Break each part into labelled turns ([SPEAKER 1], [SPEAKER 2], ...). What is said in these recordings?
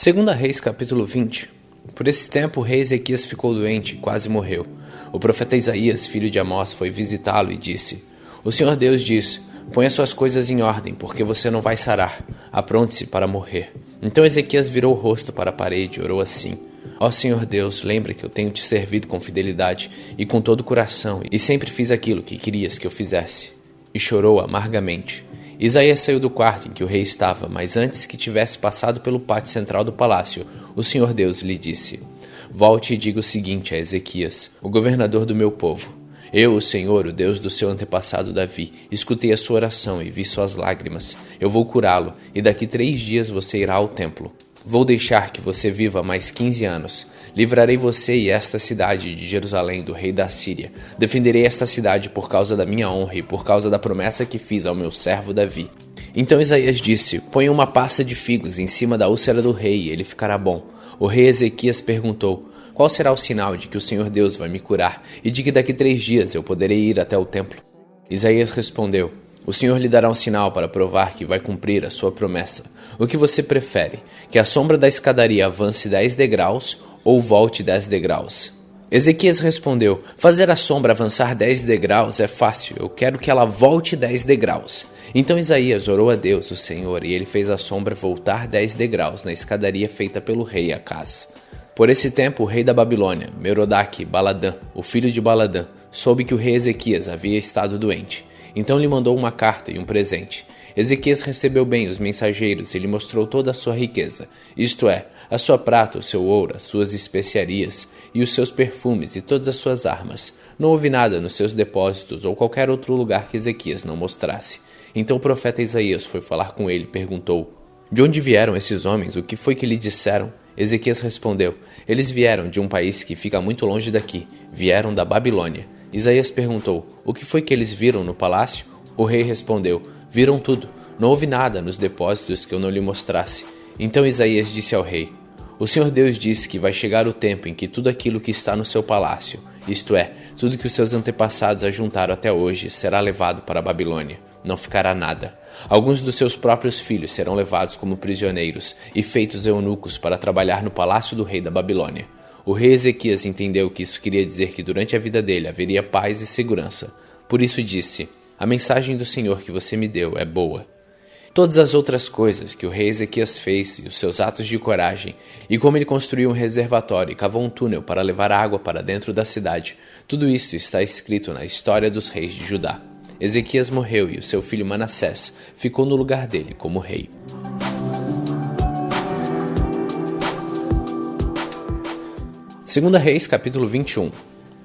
[SPEAKER 1] Segunda Reis, capítulo 20. Por esse tempo, o rei Ezequias ficou doente e quase morreu. O profeta Isaías, filho de Amós, foi visitá-lo e disse: O Senhor Deus diz: Ponha suas coisas em ordem, porque você não vai sarar. Apronte-se para morrer. Então Ezequias virou o rosto para a parede e orou assim: Ó Senhor Deus, lembra que eu tenho te servido com fidelidade e com todo o coração, e sempre fiz aquilo que querias que eu fizesse. E chorou amargamente. Isaías saiu do quarto em que o rei estava, mas antes que tivesse passado pelo pátio central do palácio, o Senhor Deus lhe disse: Volte e diga o seguinte a Ezequias, o governador do meu povo: Eu, o Senhor, o Deus do seu antepassado Davi, escutei a sua oração e vi suas lágrimas. Eu vou curá-lo, e daqui 3 dias você irá ao templo. Vou deixar que você viva mais 15 anos. Livrarei você e esta cidade de Jerusalém do rei da Síria. Defenderei esta cidade por causa da minha honra e por causa da promessa que fiz ao meu servo Davi. Então Isaías disse: Ponha uma pasta de figos em cima da úlcera do rei e ele ficará bom. O rei Ezequias perguntou: Qual será o sinal de que o Senhor Deus vai me curar e de que daqui 3 dias eu poderei ir até o templo? Isaías respondeu: O Senhor lhe dará um sinal para provar que vai cumprir a sua promessa. O que você prefere? Que a sombra da escadaria avance 10 degraus ou volte 10 degraus? Ezequias respondeu: Fazer a sombra avançar 10 degraus é fácil. Eu quero que ela volte 10 degraus. Então Isaías orou a Deus, o Senhor, e ele fez a sombra voltar 10 degraus na escadaria feita pelo rei Acaz. Por esse tempo, o rei da Babilônia, Merodach-Baladã, o filho de Baladã, soube que o rei Ezequias havia estado doente. Então lhe mandou uma carta e um presente. Ezequias recebeu bem os mensageiros e lhe mostrou toda a sua riqueza, isto é, a sua prata, o seu ouro, as suas especiarias e os seus perfumes e todas as suas armas. Não houve nada nos seus depósitos ou qualquer outro lugar que Ezequias não mostrasse. Então o profeta Isaías foi falar com ele e perguntou: De onde vieram esses homens? O que foi que lhe disseram? Ezequias respondeu: Eles vieram de um país que fica muito longe daqui. Vieram da Babilônia. Isaías perguntou: O que foi que eles viram no palácio? O rei respondeu: Viram tudo. Não houve nada nos depósitos que eu não lhe mostrasse. Então Isaías disse ao rei: O Senhor Deus disse que vai chegar o tempo em que tudo aquilo que está no seu palácio, isto é, tudo que os seus antepassados ajuntaram até hoje, será levado para a Babilônia. Não ficará nada. Alguns dos seus próprios filhos serão levados como prisioneiros e feitos eunucos para trabalhar no palácio do rei da Babilônia. O rei Ezequias entendeu que isso queria dizer que durante a vida dele haveria paz e segurança. Por isso disse: A mensagem do Senhor que você me deu é boa. Todas as outras coisas que o rei Ezequias fez e os seus atos de coragem, e como ele construiu um reservatório e cavou um túnel para levar água para dentro da cidade, tudo isso está escrito na história dos reis de Judá. Ezequias morreu e o seu filho Manassés ficou no lugar dele como rei. Segunda Reis, capítulo 21.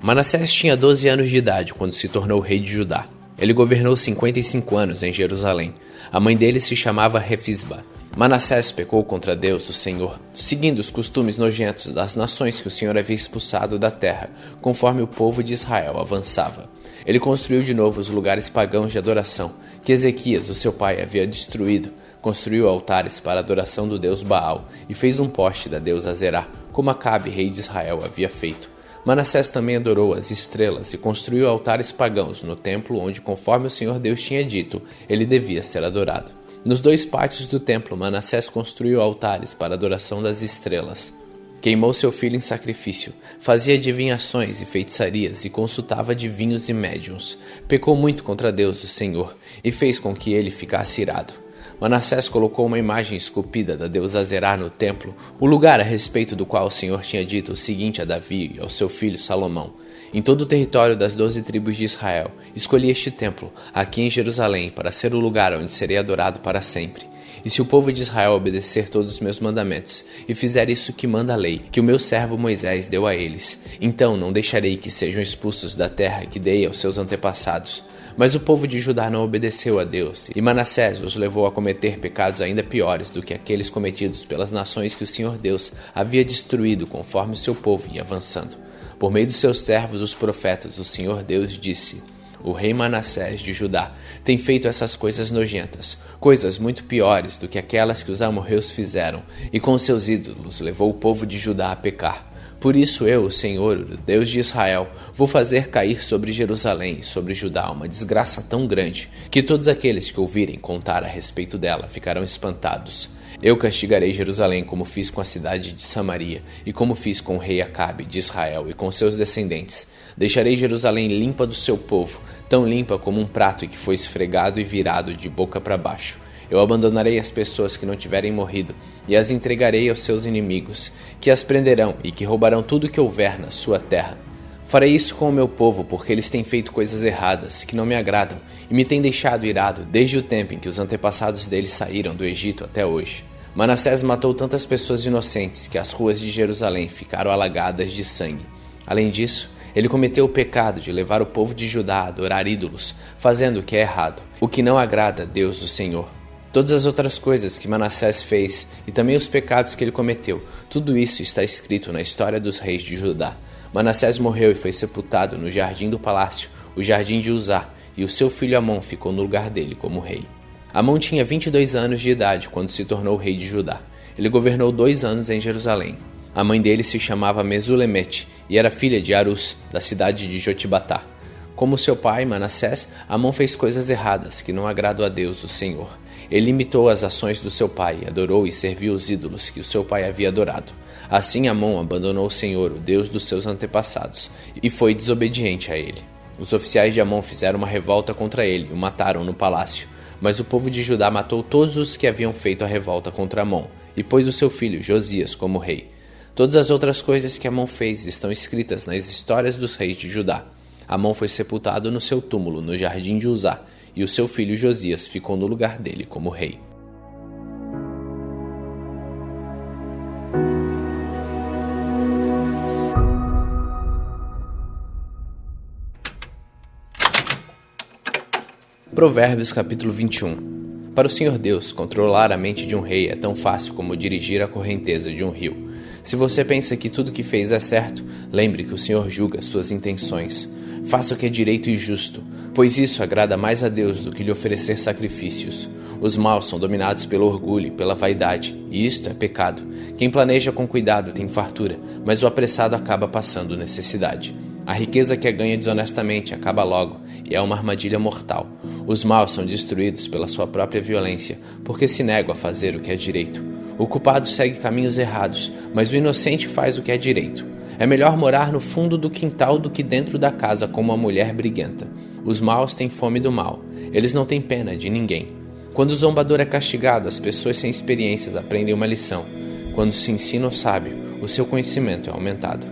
[SPEAKER 1] Manassés tinha 12 anos de idade quando se tornou rei de Judá. Ele governou 55 anos em Jerusalém. A mãe dele se chamava Refisba. Manassés pecou contra Deus, o Senhor, seguindo os costumes nojentos das nações que o Senhor havia expulsado da terra, conforme o povo de Israel avançava. Ele construiu de novo os lugares pagãos de adoração, que Ezequias, o seu pai, havia destruído. Construiu altares para a adoração do deus Baal e fez um poste da deusa Azerá, como Acabe, rei de Israel, havia feito. Manassés também adorou as estrelas e construiu altares pagãos no templo onde, conforme o Senhor Deus tinha dito, ele devia ser adorado. Nos 2 pátios do templo, Manassés construiu altares para a adoração das estrelas. Queimou seu filho em sacrifício, fazia adivinhações e feitiçarias e consultava adivinhos e médiuns. Pecou muito contra Deus, o Senhor, e fez com que ele ficasse irado. Manassés colocou uma imagem esculpida da deusa Azerá no templo, o lugar a respeito do qual o Senhor tinha dito o seguinte a Davi e ao seu filho Salomão: Em todo o território das 12 tribos de Israel, escolhi este templo, aqui em Jerusalém, para ser o lugar onde serei adorado para sempre. E se o povo de Israel obedecer todos os meus mandamentos, e fizer isso que manda a lei, que o meu servo Moisés deu a eles, então não deixarei que sejam expulsos da terra que dei aos seus antepassados. Mas o povo de Judá não obedeceu a Deus, e Manassés os levou a cometer pecados ainda piores do que aqueles cometidos pelas nações que o Senhor Deus havia destruído conforme o seu povo ia avançando. Por meio dos seus servos, os profetas, o Senhor Deus disse: O rei Manassés de Judá tem feito essas coisas nojentas, coisas muito piores do que aquelas que os amorreus fizeram, e com seus ídolos levou o povo de Judá a pecar. Por isso eu, o Senhor, o Deus de Israel, vou fazer cair sobre Jerusalém e sobre Judá uma desgraça tão grande, que todos aqueles que ouvirem contar a respeito dela ficarão espantados. Eu castigarei Jerusalém como fiz com a cidade de Samaria e como fiz com o rei Acabe de Israel e com seus descendentes. Deixarei Jerusalém limpa do seu povo, tão limpa como um prato que foi esfregado e virado de boca para baixo. Eu abandonarei as pessoas que não tiverem morrido e as entregarei aos seus inimigos, que as prenderão e que roubarão tudo que houver na sua terra. Farei isso com o meu povo porque eles têm feito coisas erradas, que não me agradam, e me têm deixado irado desde o tempo em que os antepassados deles saíram do Egito até hoje. Manassés matou tantas pessoas inocentes que as ruas de Jerusalém ficaram alagadas de sangue. Além disso, ele cometeu o pecado de levar o povo de Judá a adorar ídolos, fazendo o que é errado, o que não agrada a Deus o Senhor. Todas as outras coisas que Manassés fez e também os pecados que ele cometeu, tudo isso está escrito na história dos reis de Judá. Manassés morreu e foi sepultado no jardim do palácio, o jardim de Uzá, e o seu filho Amon ficou no lugar dele como rei. Amon tinha 22 anos de idade quando se tornou rei de Judá. Ele governou 2 anos em Jerusalém. A mãe dele se chamava Mesulemete e era filha de Arus, da cidade de Jotibatá. Como seu pai, Manassés, Amon fez coisas erradas que não agradam a Deus, o Senhor. Ele imitou as ações do seu pai, adorou e serviu os ídolos que o seu pai havia adorado. Assim Amon abandonou o Senhor, o Deus dos seus antepassados, e foi desobediente a ele. Os oficiais de Amon fizeram uma revolta contra ele e o mataram no palácio. Mas o povo de Judá matou todos os que haviam feito a revolta contra Amon, e pôs o seu filho Josias como rei. Todas as outras coisas que Amon fez estão escritas nas histórias dos reis de Judá. Amon foi sepultado no seu túmulo no jardim de Uzá, e o seu filho Josias ficou no lugar dele como rei. Provérbios capítulo 21. Para o Senhor Deus, controlar a mente de um rei é tão fácil como dirigir a correnteza de um rio. Se você pensa que tudo que fez é certo, lembre que o Senhor julga suas intenções. Faça o que é direito e justo, pois isso agrada mais a Deus do que lhe oferecer sacrifícios. Os maus são dominados pelo orgulho e pela vaidade, e isto é pecado. Quem planeja com cuidado tem fartura, mas o apressado acaba passando necessidade. A riqueza que é ganha desonestamente acaba logo, e é uma armadilha mortal. Os maus são destruídos pela sua própria violência, porque se negam a fazer o que é direito. O culpado segue caminhos errados, mas o inocente faz o que é direito. É melhor morar no fundo do quintal do que dentro da casa como uma mulher briguenta. Os maus têm fome do mal. Eles não têm pena de ninguém. Quando o zombador é castigado, as pessoas sem experiências aprendem uma lição. Quando se ensina o sábio, o seu conhecimento é aumentado.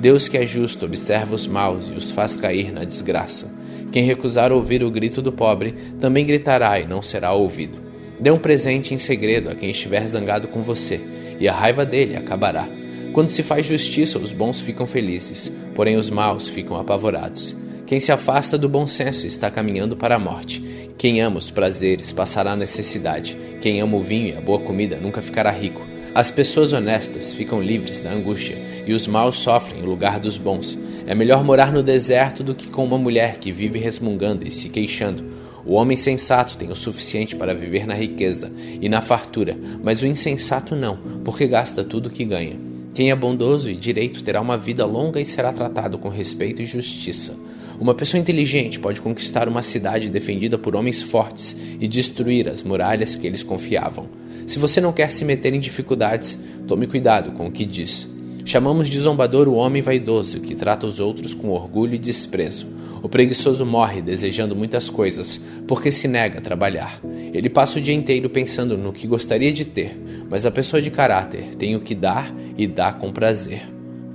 [SPEAKER 1] Deus que é justo observa os maus e os faz cair na desgraça. Quem recusar ouvir o grito do pobre, também gritará e não será ouvido. Dê um presente em segredo a quem estiver zangado com você, e a raiva dele acabará. Quando se faz justiça, os bons ficam felizes, porém os maus ficam apavorados. Quem se afasta do bom senso está caminhando para a morte. Quem ama os prazeres passará necessidade. Quem ama o vinho e a boa comida nunca ficará rico. As pessoas honestas ficam livres da angústia, e os maus sofrem no lugar dos bons. É melhor morar no deserto do que com uma mulher que vive resmungando e se queixando. O homem sensato tem o suficiente para viver na riqueza e na fartura, mas o insensato não, porque gasta tudo o que ganha. Quem é bondoso e direito terá uma vida longa e será tratado com respeito e justiça. Uma pessoa inteligente pode conquistar uma cidade defendida por homens fortes e destruir as muralhas que eles confiavam. Se você não quer se meter em dificuldades, tome cuidado com o que diz. Chamamos de zombador o homem vaidoso, que trata os outros com orgulho e desprezo. O preguiçoso morre desejando muitas coisas, porque se nega a trabalhar. Ele passa o dia inteiro pensando no que gostaria de ter, mas a pessoa de caráter tem o que dar e dá com prazer.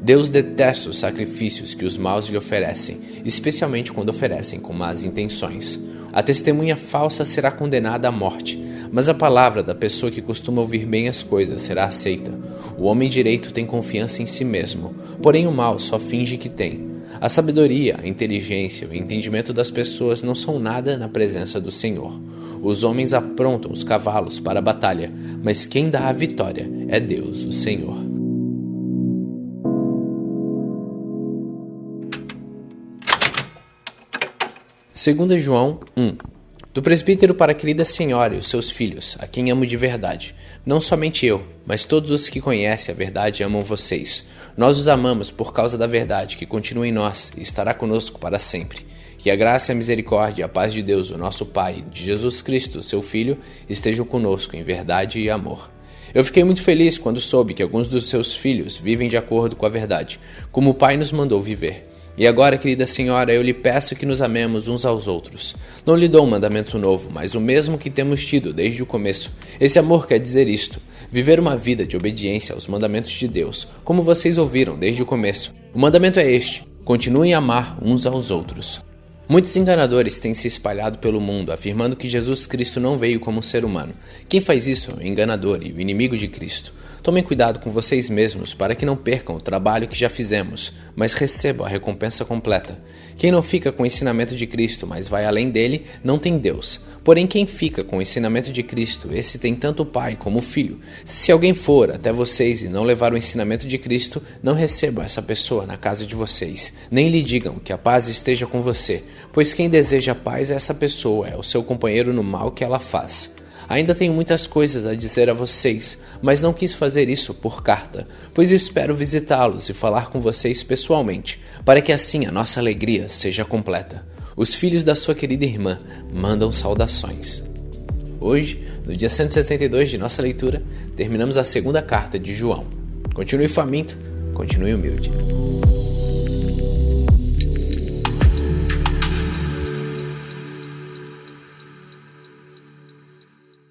[SPEAKER 1] Deus detesta os sacrifícios que os maus lhe oferecem, especialmente quando oferecem com más intenções. A testemunha falsa será condenada à morte, mas a palavra da pessoa que costuma ouvir bem as coisas será aceita. O homem direito tem confiança em si mesmo, porém o mal só finge que tem. A sabedoria, a inteligência e o entendimento das pessoas não são nada na presença do Senhor. Os homens aprontam os cavalos para a batalha, mas quem dá a vitória é Deus, o Senhor. Segunda João 1. Do presbítero para a querida senhora e os seus filhos, a quem amo de verdade. Não somente eu, mas todos os que conhecem a verdade amam vocês. Nós os amamos por causa da verdade que continua em nós e estará conosco para sempre. Que a graça, a misericórdia e a paz de Deus, o nosso Pai, de Jesus Cristo, seu Filho, estejam conosco em verdade e amor. Eu fiquei muito feliz quando soube que alguns dos seus filhos vivem de acordo com a verdade, como o Pai nos mandou viver. E agora, querida senhora, eu lhe peço que nos amemos uns aos outros. Não lhe dou um mandamento novo, mas o mesmo que temos tido desde o começo. Esse amor quer dizer isto: viver uma vida de obediência aos mandamentos de Deus, como vocês ouviram desde o começo. O mandamento é este: continuem a amar uns aos outros. Muitos enganadores têm se espalhado pelo mundo, afirmando que Jesus Cristo não veio como um ser humano. Quem faz isso é o enganador e o inimigo de Cristo. Tomem cuidado com vocês mesmos para que não percam o trabalho que já fizemos, mas recebam a recompensa completa. Quem não fica com o ensinamento de Cristo, mas vai além dele, não tem Deus. Porém, quem fica com o ensinamento de Cristo, esse tem tanto o Pai como o Filho. Se alguém for até vocês e não levar o ensinamento de Cristo, não recebam essa pessoa na casa de vocês. Nem lhe digam que a paz esteja com você, pois quem deseja paz a essa pessoa é o seu companheiro no mal que ela faz. Ainda tenho muitas coisas a dizer a vocês, mas não quis fazer isso por carta, pois espero visitá-los e falar com vocês pessoalmente, para que assim a nossa alegria seja completa. Os filhos da sua querida irmã mandam saudações. Hoje, no dia 172 de nossa leitura, terminamos a segunda carta de João. Continue faminto, continue humilde.